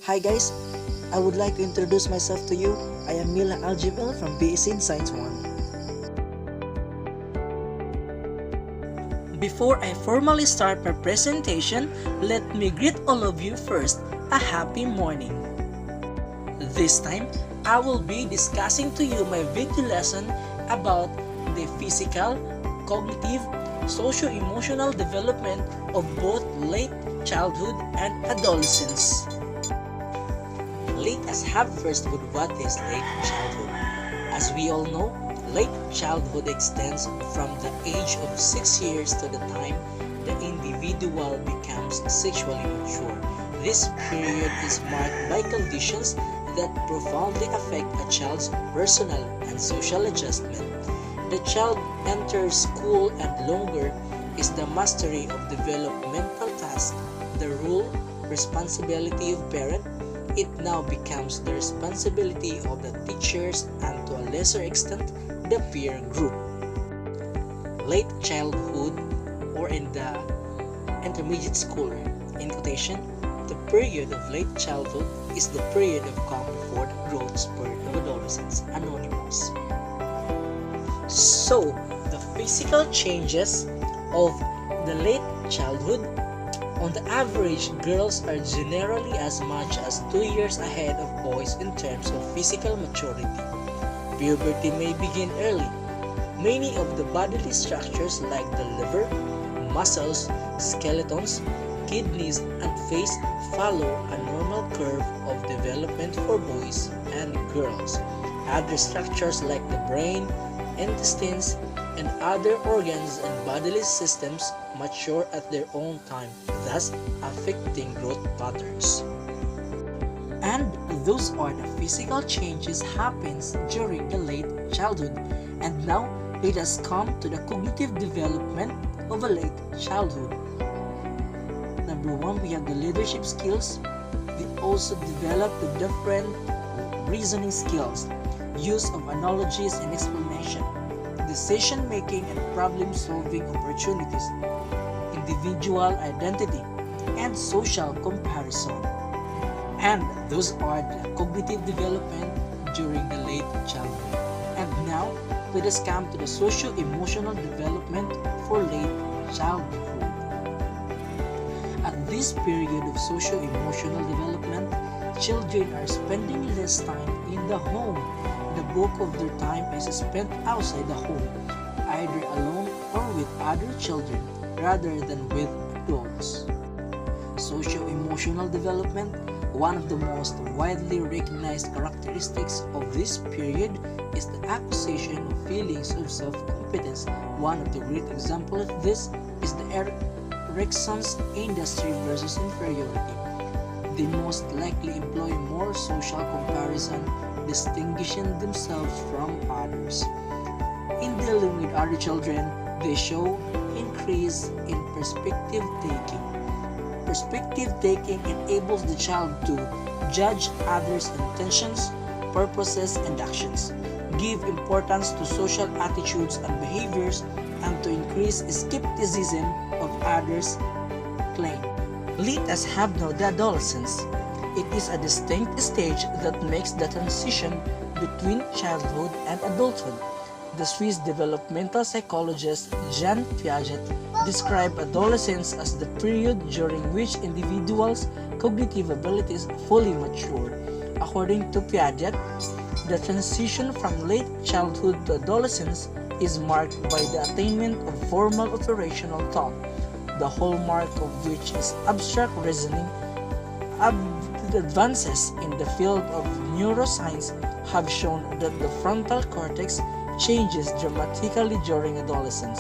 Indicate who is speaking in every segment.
Speaker 1: Hi guys, I would like to introduce myself to you. I am Mila Aljame from BSc in Science 1. Before I formally start my presentation, let me greet all of you first. A happy morning. This time, I will be discussing to you my video lesson about the physical, cognitive, socio-emotional development of both late childhood and adolescence. Let us have first with what is late childhood. As we all know, late childhood extends from the age of 6 years to the time the individual becomes sexually mature. This period is marked by conditions that profoundly affect a child's personal and social adjustment. The child enters school and longer is the mastery of developmental tasks, the role, responsibility of parent. It now becomes the responsibility of the teachers and to a lesser extent, the peer group. Late childhood, or in the intermediate school, in quotation, the period of late childhood is the period of calm before the growth spurt of adolescence, anonymous. So, the physical changes of the late childhood. On the average, girls are generally as much as 2 years ahead of boys in terms of physical maturity. Puberty may begin early. Many of the bodily structures like the liver, muscles, skeletons, kidneys, and face follow a normal curve of development for boys and girls. Other structures like the brain, intestines, and other organs and bodily systems mature at their own time, thus affecting growth patterns. And those are the physical changes happens during the late childhood. And now it has come to the cognitive development of a late childhood. Number one, we have the leadership skills. We also develop the different reasoning skills, use of analogies and explanation, decision-making and problem-solving opportunities, individual identity, and social comparison. And those are the cognitive development during the late childhood. And now, let us come to the socio-emotional development for late childhood. At this period of socio-emotional development, children are spending less time in the home. The bulk of their time is spent outside the home, either alone or with other children, rather than with adults. Socio-emotional development, one of the most widely recognized characteristics of this period, is the acquisition of feelings of self-competence. One of the great examples of this is the Erickson's industry versus inferiority. They most likely employ more social comparison, distinguishing themselves from others. In dealing with other children, they show increase in perspective taking. Perspective taking enables the child to judge others' intentions, purposes, and actions, give importance to social attitudes and behaviors, and to increase skepticism of others' claim. Let us have now the adolescence. It is a distinct stage that makes the transition between childhood and adulthood. The Swiss developmental psychologist Jean Piaget described adolescence as the period during which individuals' cognitive abilities fully mature. According to Piaget, the transition from late childhood to adolescence is marked by the attainment of formal operational thought, the hallmark of which is abstract reasoning. Advances in the field of neuroscience have shown that the frontal cortex changes dramatically during adolescence.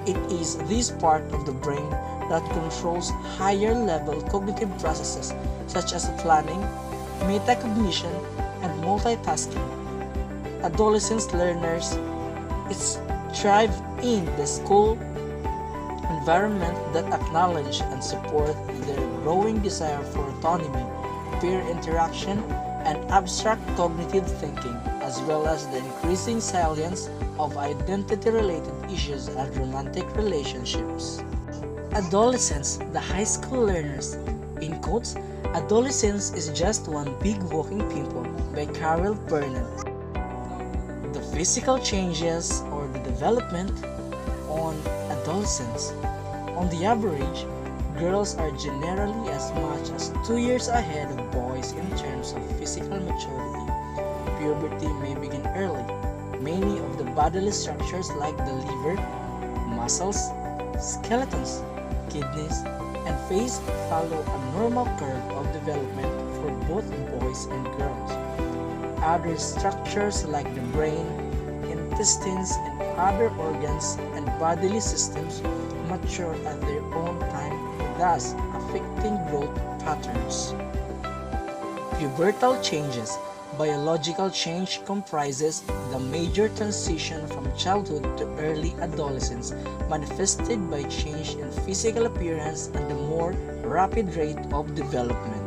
Speaker 1: It is this part of the brain that controls higher-level cognitive processes such as planning, metacognition, and multitasking. Adolescent learners thrive in the school environment that acknowledge and support their growing desire for autonomy, peer interaction, and abstract cognitive thinking, as well as the increasing salience of identity-related issues and romantic relationships. Adolescents, the high school learners, in quotes, Adolescence is Just One Big Walking Pimple by Carol Burnett. The physical changes or the development on adolescence. On the average, girls are generally as much as 2 years ahead of boys in terms of physical maturity. Puberty may begin early. Many of the bodily structures like the liver, muscles, skeletons, kidneys, and face follow a normal curve of development for both boys and girls. Other structures like the brain, intestines, and other organs and bodily systems mature at their own time, thus affecting growth patterns. Pubertal changes. Biological change comprises the major transition from childhood to early adolescence, manifested by change in physical appearance and the more rapid rate of development.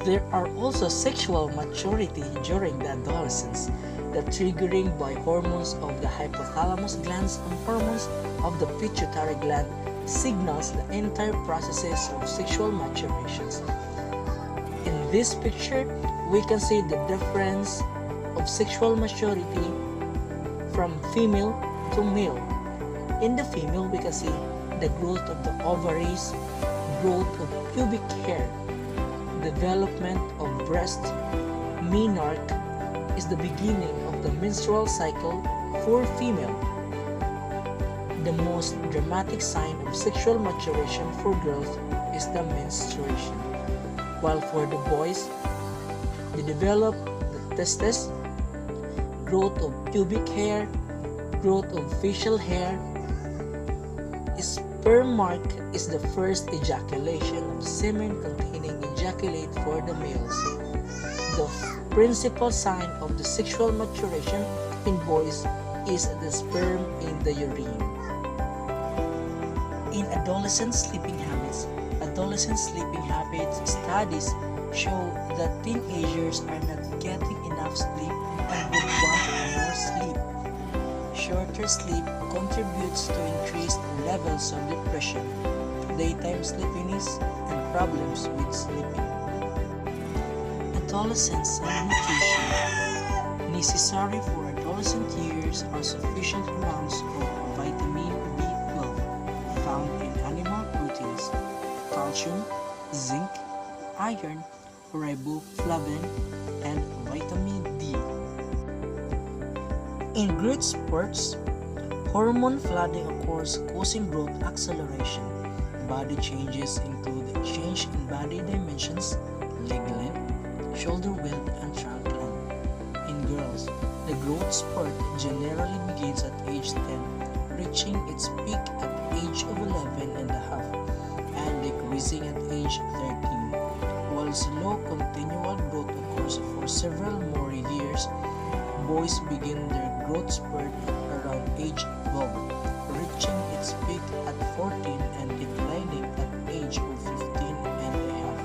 Speaker 1: There are also sexual maturity during the adolescence, the triggering by hormones of the hypothalamus glands and hormones of the pituitary gland signals the entire processes of sexual maturations. In this picture, we can see the difference of sexual maturity from female to male. In the female, we can see the growth of the ovaries, growth of pubic hair, development of breast. Menarche is the beginning of the menstrual cycle for female. The most dramatic sign of sexual maturation for girls is the menstruation, while for the boys, they develop the testes, growth of pubic hair, growth of facial hair. Sperm mark is the first ejaculation of semen containing ejaculate for the males. The principal sign of the sexual maturation in boys is the sperm in the urine. In adolescent sleeping habits, studies show that teenagers are not getting enough sleep and would want more sleep. Shorter sleep contributes to increased levels of depression, daytime sleepiness, and problems with sleeping. Adolescence and nutrition. Necessary for adolescent years are sufficient amounts of vitamin B12 found in animal proteins, calcium, zinc, iron, riboflavin, and vitamin D. In growth spurts, hormone flooding occurs causing growth acceleration. Body changes include change in body dimensions, leg length, shoulder width, and trunk length. In girls, the growth spurt generally begins at age 10, reaching its peak at age of 11 and a half, and decreasing at age 13. While slow continual growth occurs for several more years, boys begin their growth spurt at around age 12, reaching its peak at 14 and declining at age of 15 and a half.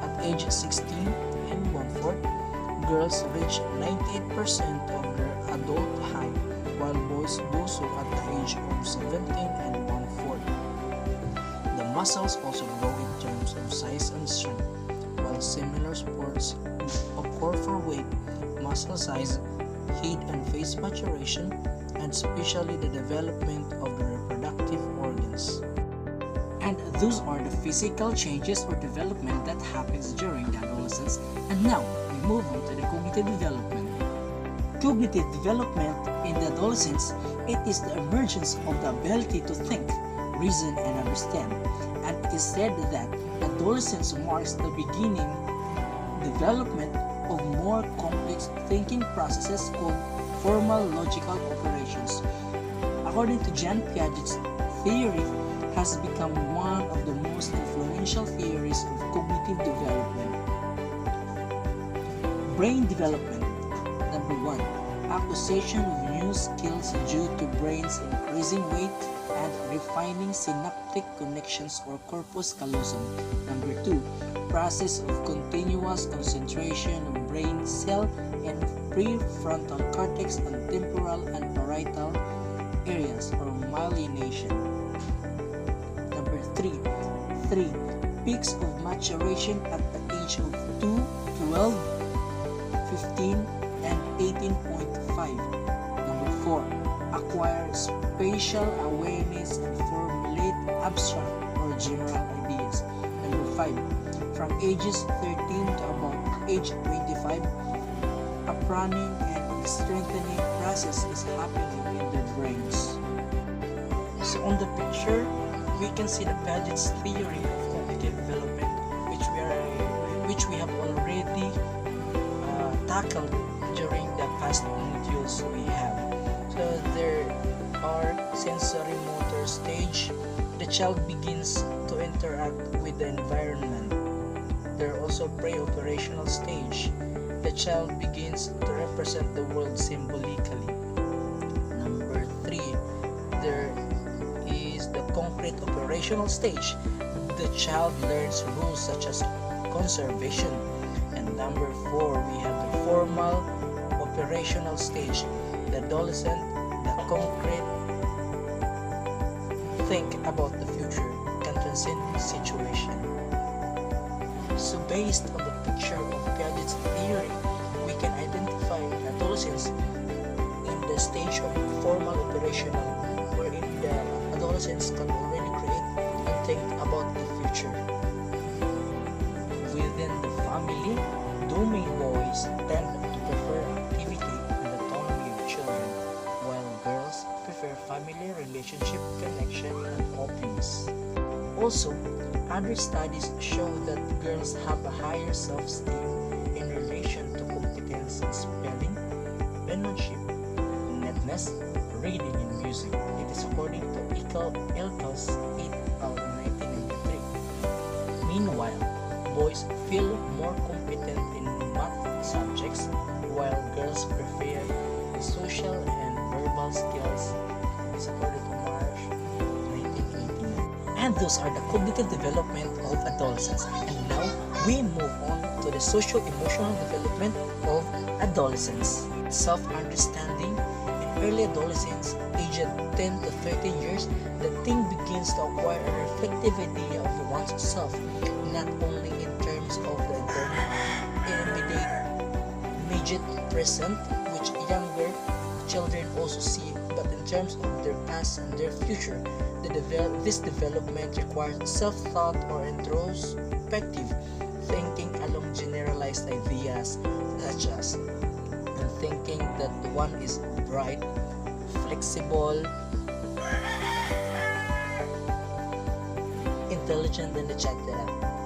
Speaker 1: At age 16 and 1/4, girls reach 98% of their adult height, while boys do so at the age of 17 and 1/4. The muscles also grow in terms of size and strength. While similar sports occur for weight, muscle size, head and face maturation, and especially the development of the reproductive organs. And those are the physical changes or development that happens during the adolescence. And now, we move on to the cognitive development. Cognitive development in the adolescence, it is the emergence of the ability to think, reason, and understand. And it is said that adolescence marks the beginning development of more complex thinking processes called formal logical operations. According to Jean Piaget's theory, has become one of the most influential theories of cognitive development. Brain development. Number 1. Acquisition of new skills due to brain's increasing weight and refining synaptic connections or corpus callosum. Number 2. Process of continuous concentration of brain cell in prefrontal cortex and temporal and parietal areas or myelination. Number 3. peaks of maturation at the age of 2, 12, 15, and 18.5. Number 4. Acquire spatial awareness and formulate abstract or general ideas. Number 5. From ages 13 to about age 25, a pruning and strengthening process is happening in their brains. So on the picture, we can see the Paget's theory of cognitive development, which we have already tackled during the past modules we have. So there are sensory motor stage. The child begins to interact with the environment. There are also pre-operational stage. The child begins to represent the world symbolically. Number 3, there is the concrete operational stage. The child learns rules such as conservation. And number 4, we have the formal operational stage. The adolescent, the concrete, think about the future, can transcend the situation. So based on the picture of Piaget's theory, we can identify adolescents in the stage of formal operational, wherein the adolescents can already create and think about the future. Within the family, domain boys tend to prefer activity and autonomy of children, while girls prefer family relationship, connection, and openness. Also, other studies show that girls have a higher self-esteem in relation to competence in spelling, penmanship, neatness, reading, and music. It is according to Ilkels et al. 1993. Meanwhile, boys feel more competent in math subjects, while girls prefer the social and verbal skills. It is according to March 1989. And those are the cognitive development of adolescents. And now we move on to the socio-emotional development of adolescents. Self-understanding. In early adolescence, aged 10 to 13 years, the teen begins to acquire a reflective idea of one's self, not only in terms of the immediate present, which younger children also see, but in terms of their past and their future. This development requires self-thought or introspective thinking along generalized ideas such as thinking that one is bright, flexible, intelligent, and etc.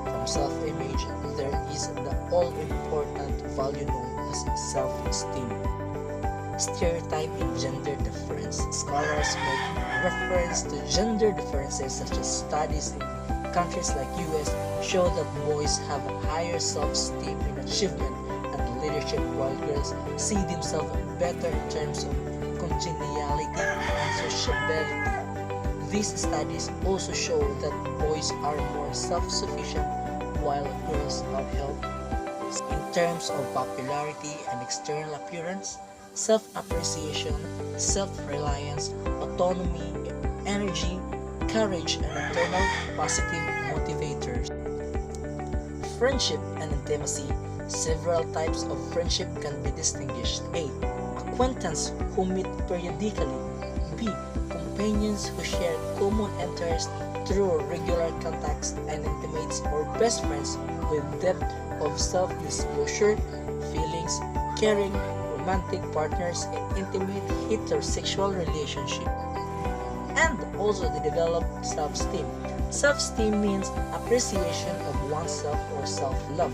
Speaker 1: From self-image, there is the all-important value known as self-esteem. Stereotype in gender difference. Scholars make reference to gender differences such as studies in countries like US show that boys have a higher self-esteem in achievement and leadership, while girls see themselves better in terms of congeniality and sociability. These studies also show that boys are more self-sufficient while girls are helped. In terms of popularity and external appearance, self-appreciation, self-reliance, autonomy, energy, courage, and internal positive motivators. Friendship and intimacy. Several types of friendship can be distinguished. A. Acquaintance who meet periodically. B. Companions who share common interests through regular contacts, and intimates or best friends with depth of self-disclosure, feelings, caring, romantic partners in intimate heterosexual relationship. And also the developed self-esteem. Self-esteem means appreciation of oneself or self-love.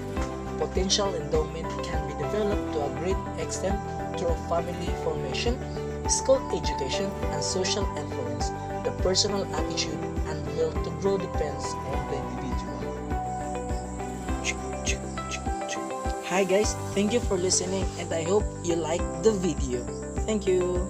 Speaker 1: Potential endowment can be developed to a great extent through family formation, school education, and social influence. The personal attitude and will to grow depends on the individual. Hi guys, thank you for listening, and I hope you liked the video. Thank you.